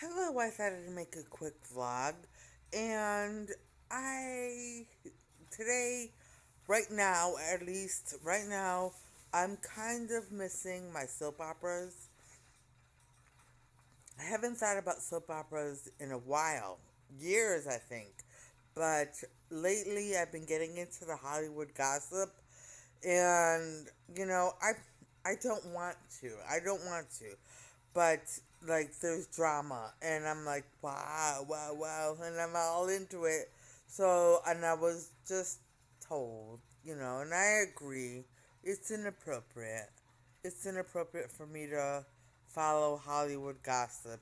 Hello, I thought I'd make a quick vlog. And I, today, right now, at least right now, I'm kind of missing my soap operas. I haven't thought about soap operas in a while, years, I think. But lately, I've been getting into the Hollywood gossip, and I don't want to. I don't want to, but like there's drama, and I'm like, wow, wow, wow, and I'm all into it. So, and I was just told, and I agree, it's inappropriate. It's inappropriate for me to follow Hollywood gossip.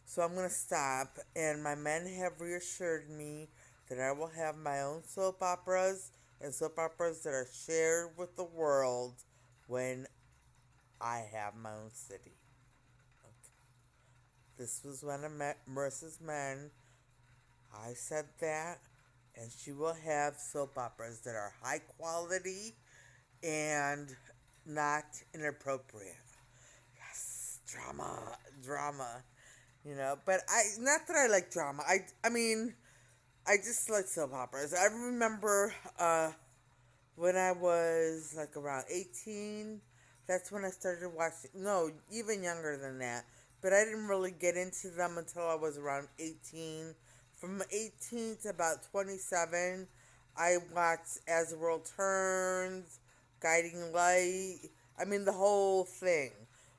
So I'm gonna stop, and my men have reassured me that I will have my own soap operas and soap operas that are shared with the world when I have my own city. Okay. This was one of Marissa's men. I said that, and she will have soap operas that are high quality and not inappropriate. Yes, drama, drama. But not that I like drama. I mean, I just like soap operas. I remember when I was like around 18, that's when I started watching. No, even younger than that. But I didn't really get into them until I was around 18. From 18 to about 27, I watched As the World Turns, Guiding Light. I mean, the whole thing.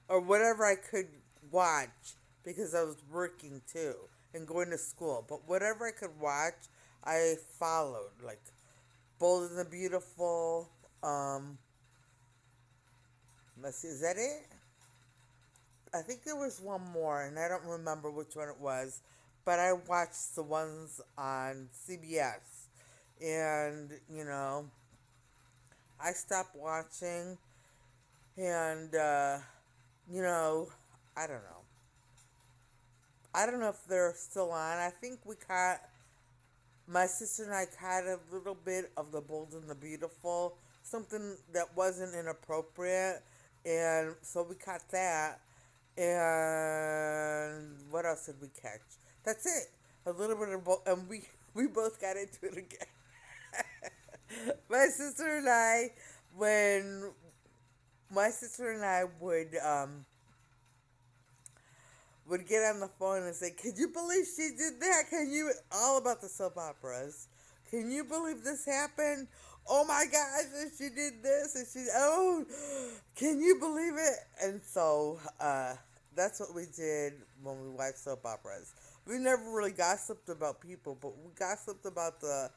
Or whatever I could watch because I was working too and going to school. But whatever I could watch, I followed. Like Bold and the Beautiful. Um, let's see, is that it? I think there was one more, and I don't remember which one it was. But I watched the ones on CBS, and I stopped watching, and you know, I don't know. I don't know if they're still on. I think we caught my sister and I caught a little bit of the Bold and the Beautiful, something that wasn't inappropriate, and so we caught that. And what else did we catch? That's it. A little bit of both, and we both got into it again. my sister and I, when my sister and I would get on the phone and say, "Can you believe she did that? Can you?" All about the soap operas. Can you believe this happened? Oh my gosh, and she did this, and can you believe it? And so, that's what we did when we watched soap operas. We never really gossiped about people, but we gossiped about the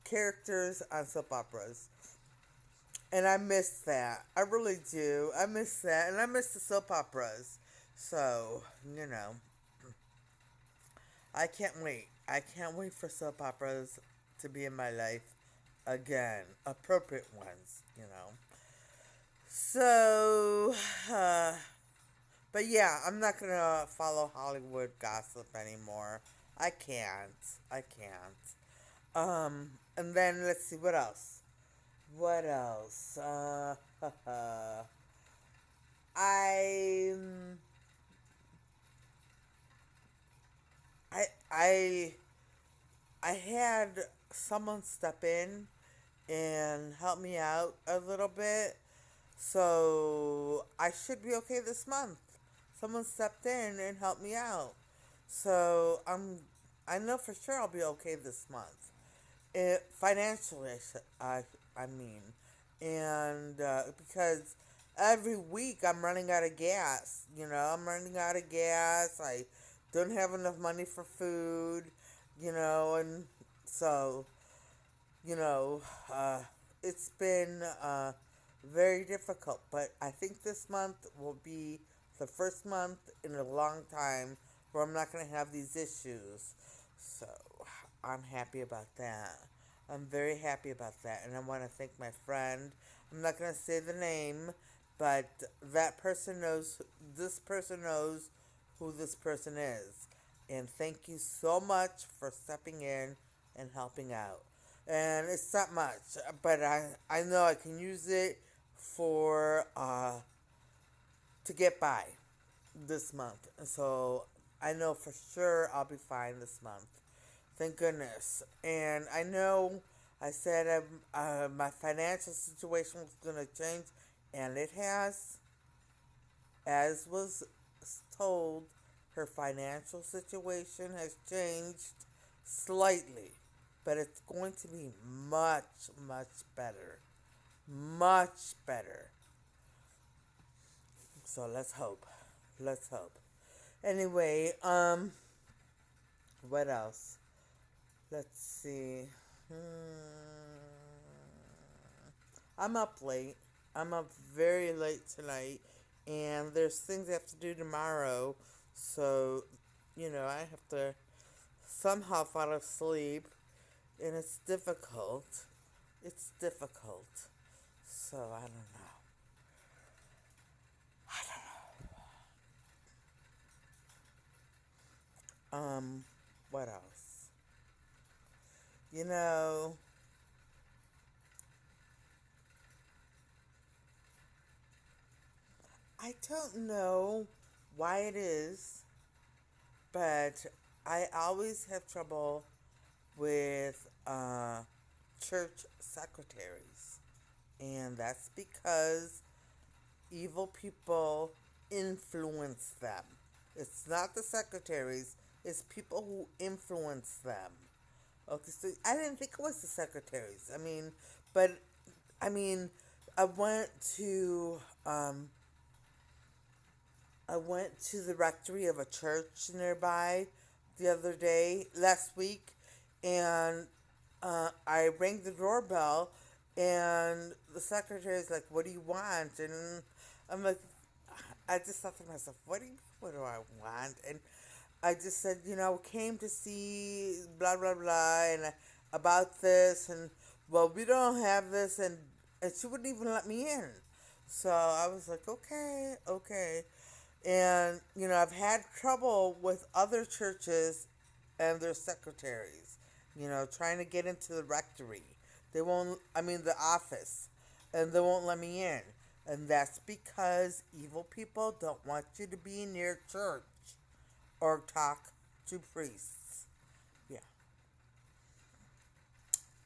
characters on soap operas. And I miss that. I really do. I miss that. And I miss the soap operas. So, I can't wait. I can't wait for soap operas to be in my life again. Appropriate ones. So, uh, but yeah, I'm not gonna follow Hollywood gossip anymore. I can't. I can't. And then let's see what else. What else? I I I I had someone step in and help me out a little bit. So I should be okay this month. Someone stepped in and helped me out. So I know for sure I'll be okay this month. Financially, I mean, and because every week I'm running out of gas. I'm running out of gas. I don't have enough money for food. And so you know, uh, it's been very difficult. But I think this month will be the first month in a long time where I'm not going to have these issues. So I'm happy about that. I'm very happy about that. And I want to thank my friend. I'm not going to say the name, but this person knows who this person is. And thank you so much for stepping in and helping out. And it's not much, but I know I can use it for to get by this month. So I know for sure I'll be fine this month. Thank goodness. And I know I said my financial situation was going to change, and it has. As was told, her financial situation has changed slightly, but it's going to be much, much better. Much better. So let's hope. Let's hope. Anyway, what else? Let's see. I'm up late. I'm up very late tonight, and there's things I have to do tomorrow. So, I have to somehow fall asleep, and it's difficult. It's difficult. So, I don't know. What else? You know, I don't know why it is, but I always have trouble with church secretaries. And that's because evil people influence them. It's not the secretaries, it's people who influence them. Okay, so I didn't think it was the secretaries. But I mean, I went to um, I went to the rectory of a church nearby the other day, last week, and I rang the doorbell, and the secretary's like, "What do you want?" And I'm like, I just thought to myself, what do I want? And I just said, came to see blah blah blah, and about this, and well, we don't have this, and she wouldn't even let me in. So I was like, okay, okay. And, I've had trouble with other churches and their secretaries, trying to get into the rectory. The office, and they won't let me in. And that's because evil people don't want you to be near church or talk to priests. Yeah.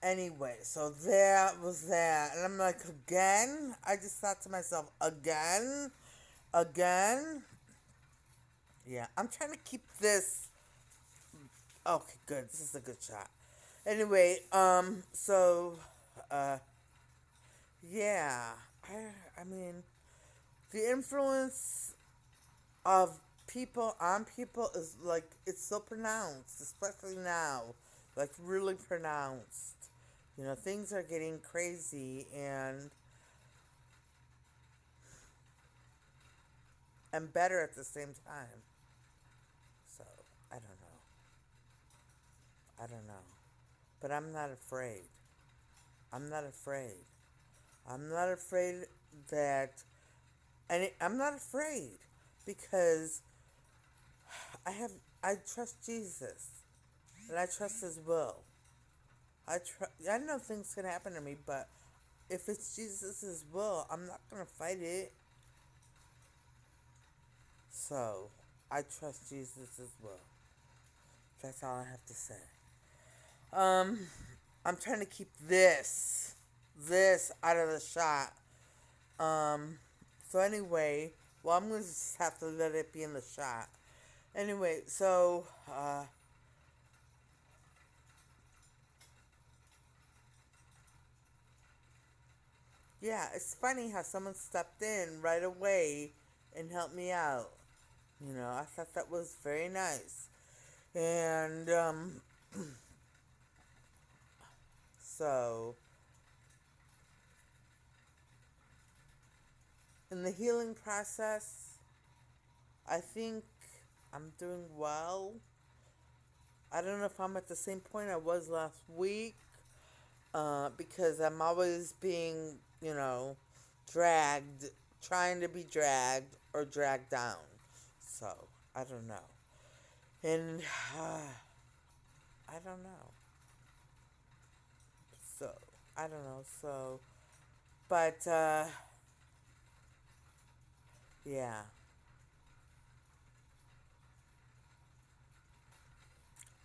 Anyway, so that was that. And I'm like, again? I just thought to myself, again? Again? Yeah, I'm trying to keep this. Okay, good. This is a good shot. Anyway, uh, yeah, I mean, the influence of people on people is like it's so pronounced, especially now, like really pronounced. Things are getting crazy and better at the same time. So I don't know. I don't know. But I'm not afraid. I'm not afraid. I'm not afraid that, I'm not afraid because I have, I trust Jesus and I trust His will. I know things can happen to me, but if it's Jesus' will, I'm not gonna fight it. So I trust Jesus' will. That's all I have to say. Um, I'm trying to keep this out of the shot. Um, so anyway, well, I'm gonna just have to let it be in the shot. Anyway, so yeah, it's funny how someone stepped in right away and helped me out. I thought that was very nice. And so in the healing process, I think I'm doing well. I don't know if I'm at the same point I was last week, because I'm always being, dragged, trying to be dragged or dragged down. So, I don't know. And I don't know. So, I don't know. So, but, yeah.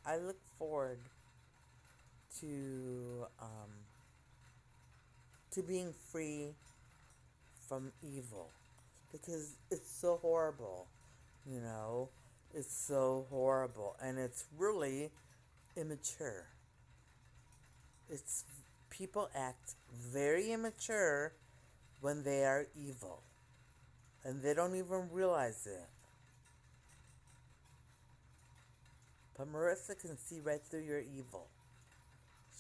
I look forward to to being free from evil because it's so horrible, you know. It's so horrible and it's really immature. It's people act very immature when they are evil and they don't even realize it. But Marissa can see right through your evil.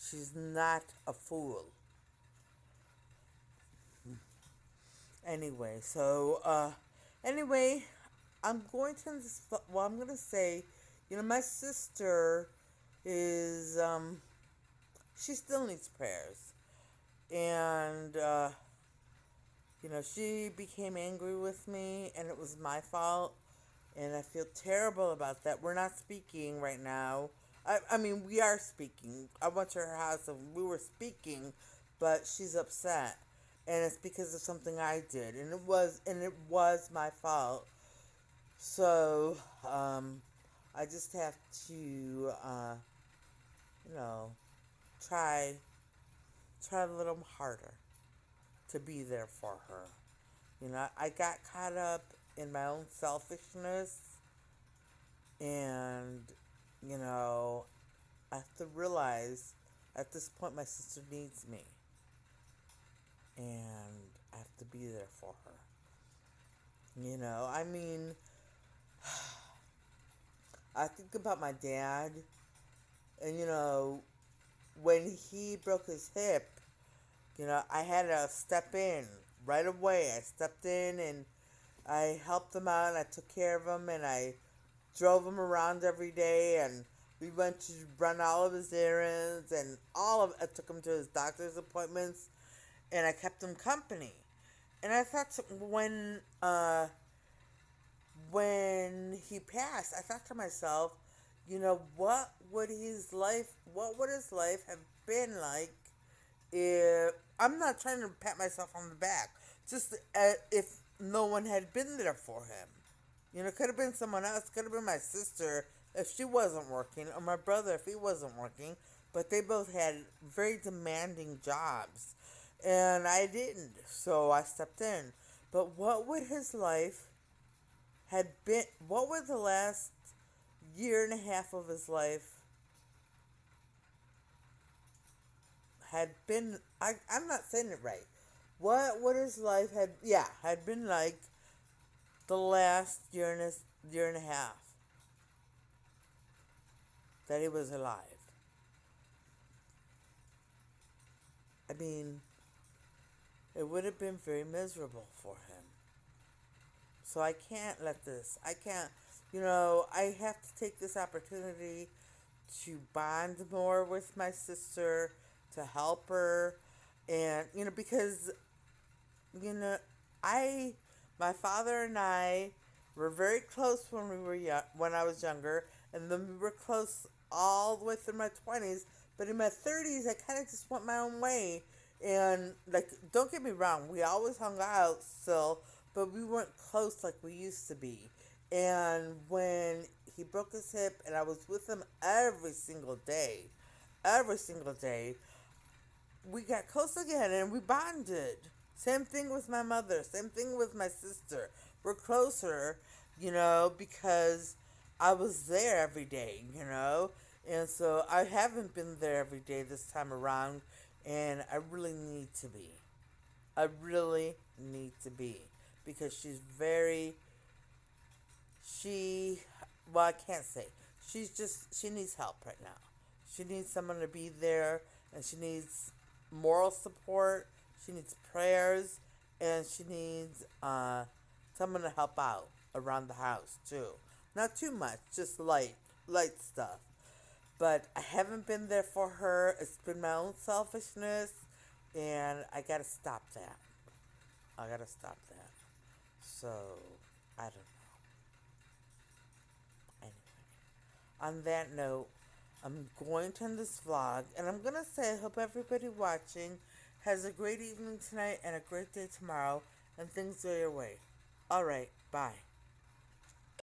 She's not a fool. Anyway, anyway, I'm going to this. Well, I'm gonna say, my sister is she still needs prayers, and she became angry with me, and it was my fault, and I feel terrible about that. We're not speaking right now. I mean, we are speaking. I went to her house and we were speaking, but she's upset, and it's because of something I did, and it was my fault. So, I just have to, you know, try try a little harder to be there for her. I got caught up in my own selfishness, and you know, I have to realize at this point my sister needs me, and I have to be there for her. I mean, I think about my dad, and when he broke his hip, I had to step in right away. I stepped in and I helped him out, and I took care of him, and I drove him around every day, and we went to run all of his errands, and I took him to his doctor's appointments, and I kept him company. And I thought when he passed, I thought to myself, what would his life have been like if I'm not trying to pat myself on the back, just if no one had been there for him. It could have been someone else. Could have been my sister if she wasn't working, or my brother if he wasn't working. But they both had very demanding jobs, and I didn't. So I stepped in. But what would his life had been? What would the last year and a half of his life had been? I'm not saying it right. What would his life had been like the last year and a half that he was alive? I mean, it would have been very miserable for him. So I can't let this. I can't. I have to take this opportunity to bond more with my sister, to help her, and because you know I my father and I were very close when we were when I was younger, and then we were close all the way through my 20s. But in my 30s, I kind of just went my own way. And like, don't get me wrong, we always hung out still, but we weren't close like we used to be. And when he broke his hip, and I was with him every single day, we got close again and we bonded. Same thing with my mother, same thing with my sister. We're closer, because I was there every day. And so I haven't been there every day this time around, and I really need to be. I really need to be because she, well, I can't say. She needs help right now. She needs someone to be there, and she needs moral support. She needs prayers, and she needs someone to help out around the house too. Not too much, just light stuff. But I haven't been there for her. It's been my own selfishness, and I gotta stop that. I gotta stop that. So I don't know. Anyway, on that note, I'm going to end this vlog, and I'm gonna say I hope everybody watching has a great evening tonight and a great day tomorrow, and things go your way. Alright, bye.